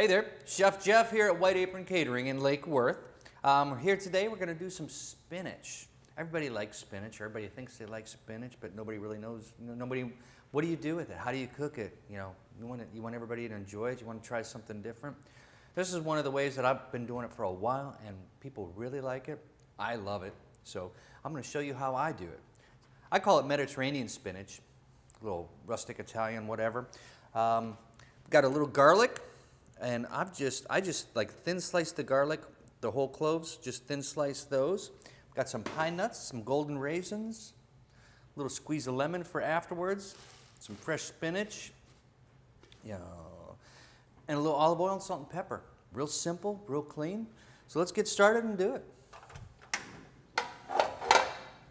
Hey there, Chef Jeff here at White Apron Catering in Lake Worth. We're here today, we're going to do some spinach. Everybody likes spinach, everybody thinks they like spinach, but nobody really knows, what do you do with it? How do you cook it? You want everybody to enjoy it, you want to try something different. This is one of the ways that I've been doing it for a while and people really like it. I love it, so I'm going to show you how I do it. I call it Mediterranean spinach, a little rustic Italian, whatever. Got a little garlic. And I just like thin slice the garlic, the whole cloves, just thin slice those. Got some pine nuts, some golden raisins, a little squeeze of lemon for afterwards, some fresh spinach, and a little olive oil and salt and pepper. Real simple, real clean. So let's get started and do it.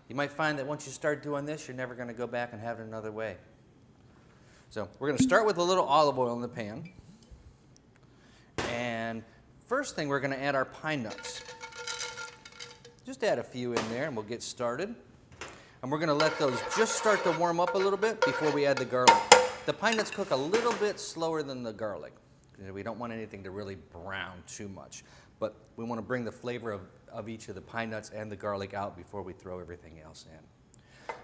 You might find that once you start doing this, you're never going to go back and have it another way. So we're going to start with a little olive oil in the pan. And first thing, we're going to add our pine nuts. Just add a few in there and we'll get started. And we're going to let those just start to warm up a little bit before we add the garlic. The pine nuts cook a little bit slower than the garlic. We don't want anything to really brown too much. But we want to bring the flavor of each of the pine nuts and the garlic out before we throw everything else in.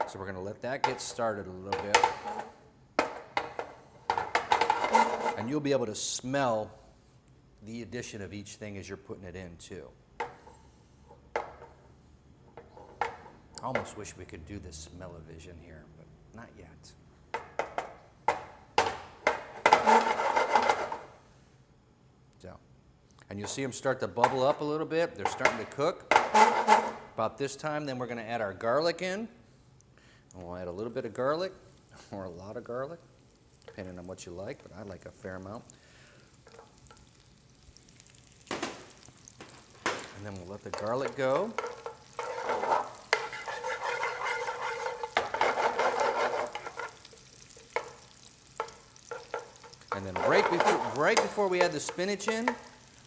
So we're going to let that get started a little bit. And you'll be able to smell the addition of each thing as you're putting it in too. I almost wish we could do this smell-o-vision here, but not yet. So, and you'll see them start to bubble up a little bit. They're starting to cook. About this time, then we're going to add our garlic in. And we'll add a little bit of garlic, or a lot of garlic, depending on what you like, but I like a fair amount. And then we'll let the garlic go. And then right before we add the spinach in,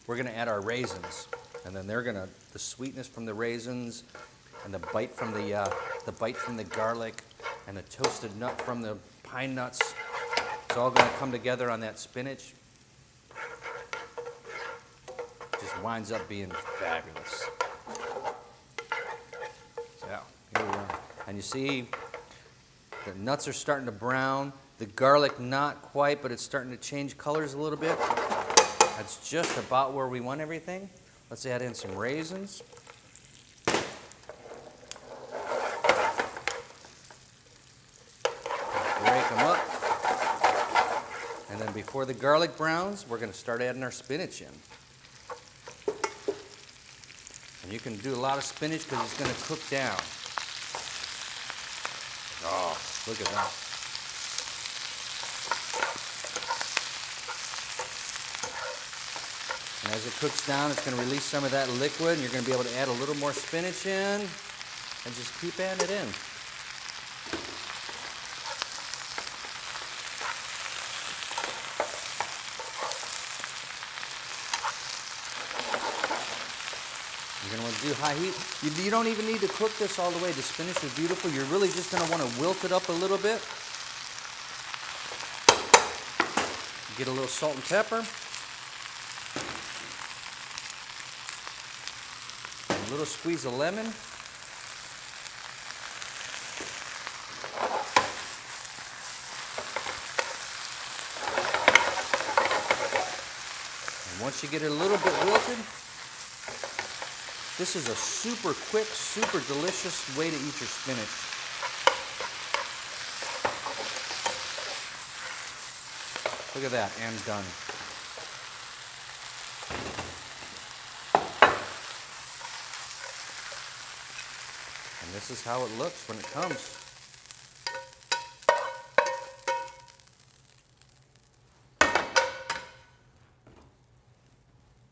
we're going to add our raisins. And then the sweetness from the raisins and the bite from the garlic and the toasted nut from the pine nuts, it's all going to come together on that spinach. Winds up being fabulous. So here we are. And you see the nuts are starting to brown. The garlic not quite, but it's starting to change colors a little bit. That's just about where we want everything. Let's add in some raisins. Break them up. And then before the garlic browns, we're going to start adding our spinach in. And you can do a lot of spinach because it's going to cook down. Oh, look at that. And as it cooks down, it's going to release some of that liquid, and you're going to be able to add a little more spinach in, and just keep adding it in. You're going to want to do high heat. You don't even need to cook this all the way. The spinach is beautiful. You're really just going to want to wilt it up a little bit. Get a little salt and pepper. A little squeeze of lemon. And once you get it a little bit wilted, this is a super quick, super delicious way to eat your spinach. Look at that, and done. And this is how it looks when it comes.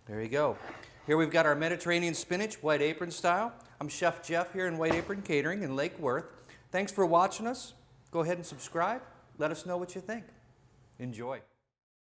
There you go. Here we've got our Mediterranean spinach, white apron style. I'm Chef Jeff here in White Apron Catering in Lake Worth. Thanks for watching us. Go ahead and subscribe. Let us know what you think. Enjoy.